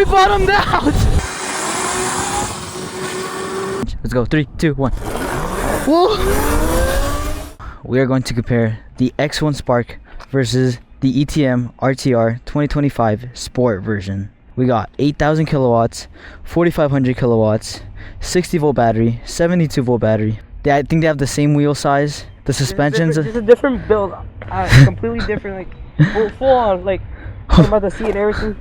we bottomed out! Let's go, 3, 2, 1. Whoa! We are going to compare the X1 Spark versus the ETM RTR 2025 Sport version. We got 8,000 kilowatts, 4,500 kilowatts, 60 volt battery, 72 volt battery. I think they have the same wheel size. The suspensions. It's a different build, completely different, like full on, like I'm about to see it, everything.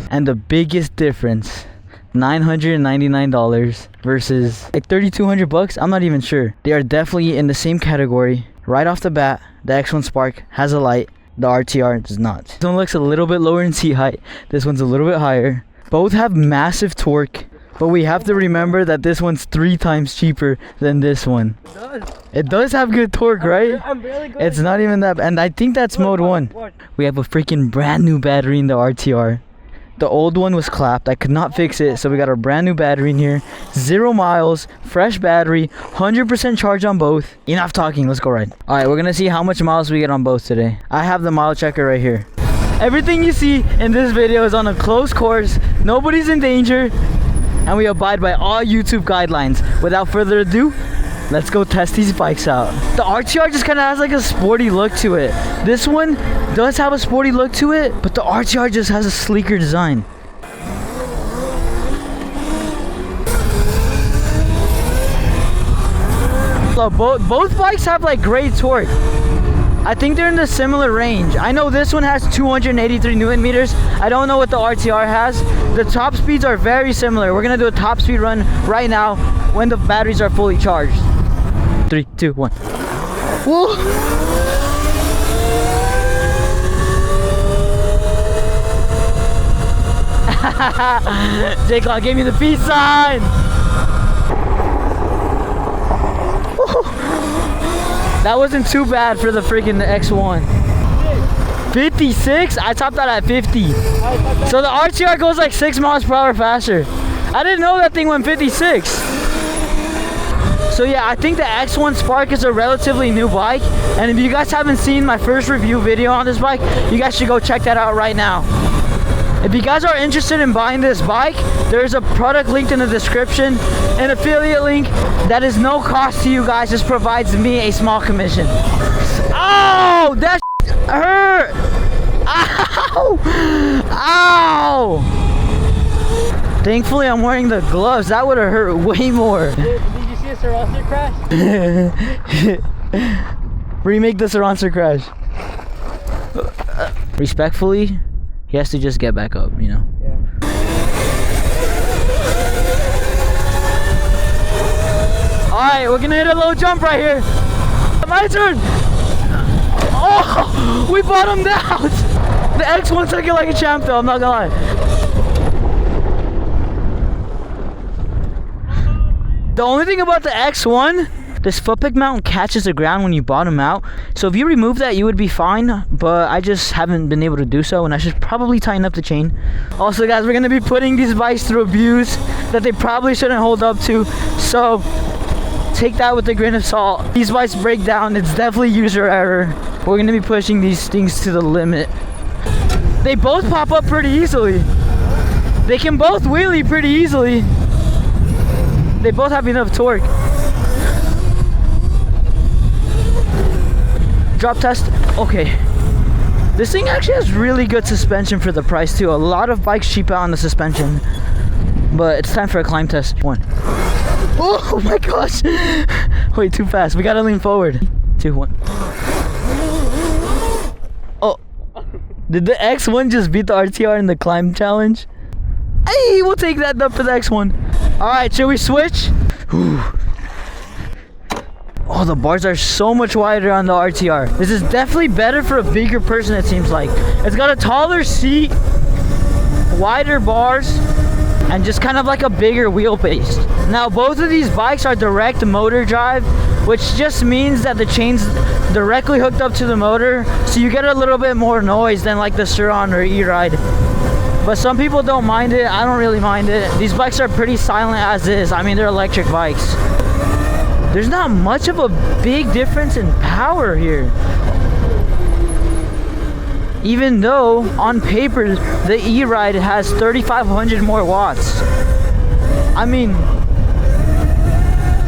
And the biggest difference, $999 versus like $3,200. I'm not even sure. They are definitely in the same category. Right off the bat, the X1 Spark has a light. The RTR does not. This one looks a little bit lower in seat height. This one's a little bit higher. Both have massive torque, but we have to remember that this one's 3 times cheaper than this one. It does. It does have good torque, right? I'm barely going. It's not even that, and I think that's mode 1. We have a freaking brand new battery in the RTR. The old one was clapped. I could not fix it, so we got a brand new battery in here. 0 miles, fresh battery, 100% charge on both. Enough talking, let's go ride. All right, we're gonna see how much miles we get on both today. I have the mile checker right here. Everything you see in this video is on a closed course. Nobody's in danger, and we abide by all YouTube guidelines. Without further ado, let's go test these bikes out. The RTR just kind of has like a sporty look to it. This one does have a sporty look to it, but the RTR just has a sleeker design. So both bikes have like great torque. I think they're in the similar range. I know this one has 283 Newton meters. I don't know what the RTR has. The top speeds are very similar. We're gonna do a top speed run right now when the batteries are fully charged. 3, 2, 1. Whoa! J-Claw gave me the peace sign! That wasn't too bad for the freaking X1. 56? I topped out at 50. So the RTR goes like 6 miles per hour faster. I didn't know that thing went 56. So yeah, I think the X1 Spark is a relatively new bike, and if you guys haven't seen my first review video on this bike, you guys should go check that out right now. If you guys are interested in buying this bike, there's a product linked in the description, an affiliate link that is no cost to you guys, just provides me a small commission. Oh, that hurt! Ow! Ow! Thankfully I'm wearing the gloves. That would have hurt way more. Did you see a surron crash? Remake the surron crash. Respectfully, he has to just get back up, you know. Yeah. Alright, we're gonna hit a low jump right here. My turn! Oh! We bottomed out! The X1 took it like a champ though, I'm not gonna lie. The only thing about the X1, this foot peg mount catches the ground when you bottom out. So if you remove that, you would be fine, but I just haven't been able to do so, and I should probably tighten up the chain. Also guys, we're gonna be putting these bikes through abuse that they probably shouldn't hold up to, so take that with a grain of salt. These bikes break down, it's definitely user error. We're gonna be pushing these things to the limit. They both pop up pretty easily. They can both wheelie pretty easily. They both have enough torque. Drop test. Okay. This thing actually has really good suspension for the price too. A lot of bikes cheap out on the suspension. But it's time for a climb test. 1. Oh my gosh. Wait, too fast. We gotta lean forward. 2, 1. Oh. Did the X1 just beat the RTR in the climb challenge? Hey, we'll take that up for the X1. Alright, should we switch? Whew. Oh, the bars are so much wider on the RTR. This is definitely better for a bigger person, it seems like. It's got a taller seat, wider bars, and just kind of like a bigger wheelbase. Now, both of these bikes are direct motor drive, which just means that the chain's directly hooked up to the motor, so you get a little bit more noise than like the Surron or E-Ride. But some people don't mind it. I don't really mind it. These bikes are pretty silent as is. I mean, they're electric bikes. There's not much of a big difference in power here. even though on paper the E-Ride has 3,500 more watts. I mean,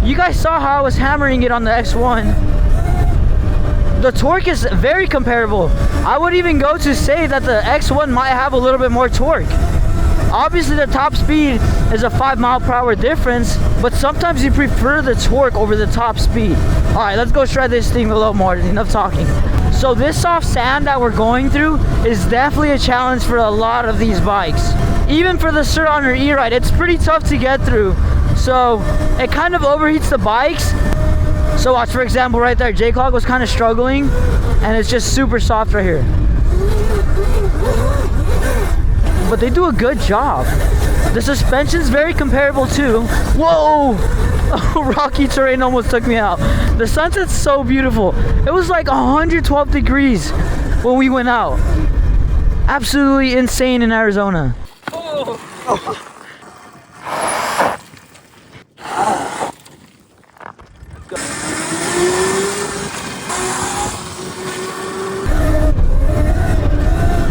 you guys saw how I was hammering it on the X1. The torque is very comparable. I would even go to say that the X1 might have a little bit more torque. Obviously the top speed is a 5 mph difference, but sometimes you prefer the torque over the top speed. All right, let's go shred this thing a little more. Enough talking. So this soft sand that we're going through is definitely a challenge for a lot of these bikes. Even for the Surron or E-Ride, it's pretty tough to get through. So it kind of overheats the bikes. So watch, for example, right there, Qronge was kind of struggling, and it's just super soft right here. But they do a good job. The suspension's very comparable too. Whoa! Rocky terrain almost took me out. The sunset's so beautiful. It was like 112 degrees when we went out. Absolutely insane in Arizona. Oh.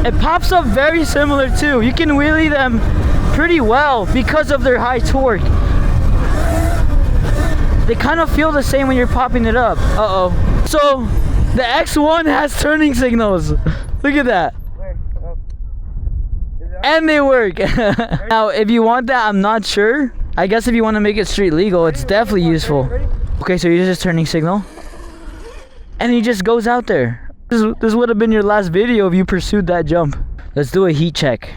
It pops up very similar too. You can wheelie them pretty well because of their high torque. They kind of feel the same when you're popping it up. Uh-oh. So the X1 has turning signals. Look at that. And they work. Now if you want that, I'm not sure. I guess if you want to make it street legal, it's definitely useful. Okay, so you use this turning signal and he just goes out there. This would have been your last video if you pursued that jump. Let's do a heat check.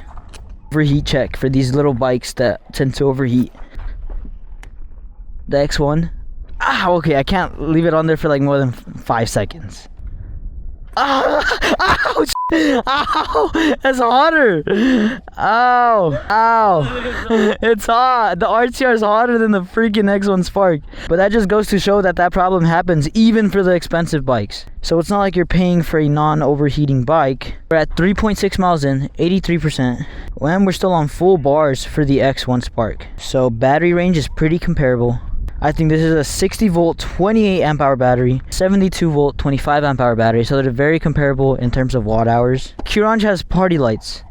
Overheat check for these little bikes that tend to overheat. The X1. Ah, okay, I can't leave it on there for like more than 5 seconds. Ouch! Ow! It's hotter! Ow! Ow! It's hot! The RTR is hotter than the freaking X1 Spark. But that just goes to show that that problem happens even for the expensive bikes. So it's not like you're paying for a non-overheating bike. We're at 3.6 miles in, 83%. And we're still on full bars for the X1 Spark. So battery range is pretty comparable. I think this is a 60 volt 28 amp hour battery, 72 volt 25 amp hour battery, so they're very comparable in terms of watt hours. Qronge has party lights.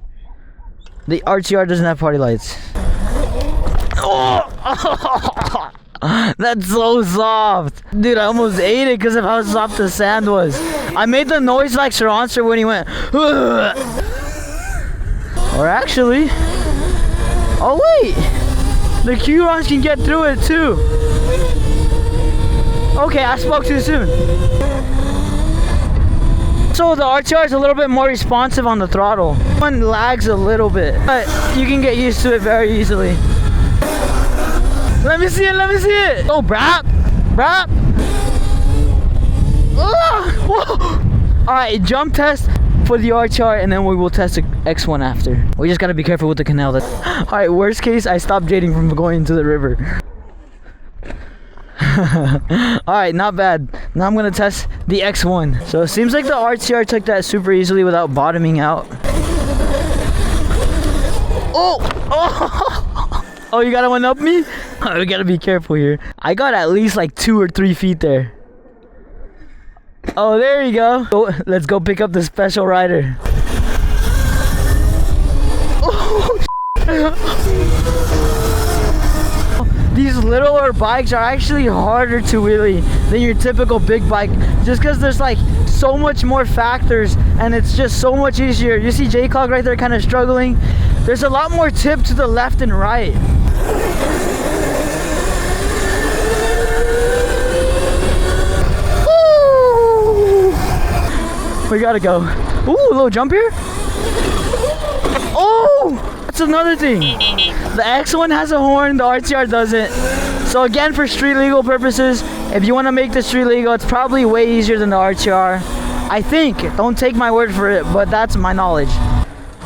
The RTR doesn't have party lights. Oh! That's so soft. Dude, I almost ate it because of how soft the sand was. I made the noise like Surron when he went. Or actually, oh wait, the Qronge can get through it too. Okay, I spoke too soon. So the RTR is a little bit more responsive on the throttle. One lags a little bit, but you can get used to it very easily. Let me see it, let me see it. Oh, brap, brap. Whoa. All right, jump test for the RTR, and then we will test the X1 after. We just gotta be careful with the canal. All right, worst case, I stopped Jaden from going into the river. Alright, not bad. Now I'm gonna test the X1. So it seems like the RTR took that super easily without bottoming out. Oh! Oh! Oh, you gotta one up me? Oh, we gotta be careful here. I got at least like 2 or 3 feet there. Oh, there you go. Oh, let's go pick up the special rider. Oh, these littler bikes are actually harder to wheelie than your typical big bike, just because there's like so much more factors and it's just so much easier. You see Qronge right there kind of struggling. There's a lot more tip to the left and right. Woo! We gotta go. Ooh, a little jump here. Oh! That's another thing. The X1 has a horn, the RTR doesn't. So again, for street legal purposes, if you want to make the street legal, it's probably way easier than the RTR. I think. Don't take my word for it, but that's my knowledge.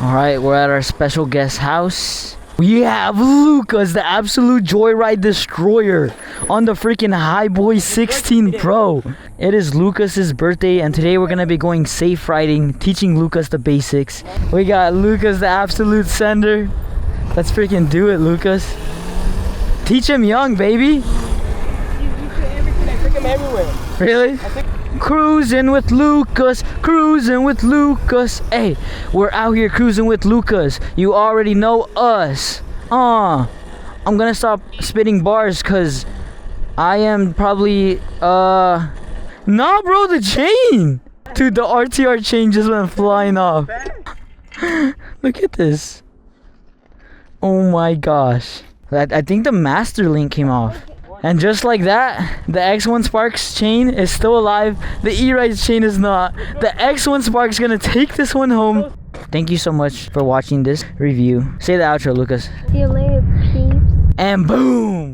Alright, we're at our special guest house. We have Lucas, the absolute joyride destroyer, on the freaking Highboy 16 Pro. It is Lucas's birthday, and today we're gonna be going safe riding, teaching Lucas the basics. We got Lucas, the absolute sender. Let's freaking do it, Lucas. Teach him young, baby. I took him everywhere. Really? Cruising with Lucas, cruising with Lucas. Hey, we're out here cruising with Lucas. You already know us. I'm gonna stop spitting bars because I am probably nah, bro, the chain. Dude, the RTR chain just went flying off. Look at this. Oh my gosh. I think the master link came off. And just like that, the X1 Sparks chain is still alive. The E-Ride's chain is not. The X1 Spark's gonna take this one home. Thank you so much for watching this review. Say the outro, Lucas. See you later, peeps. And boom!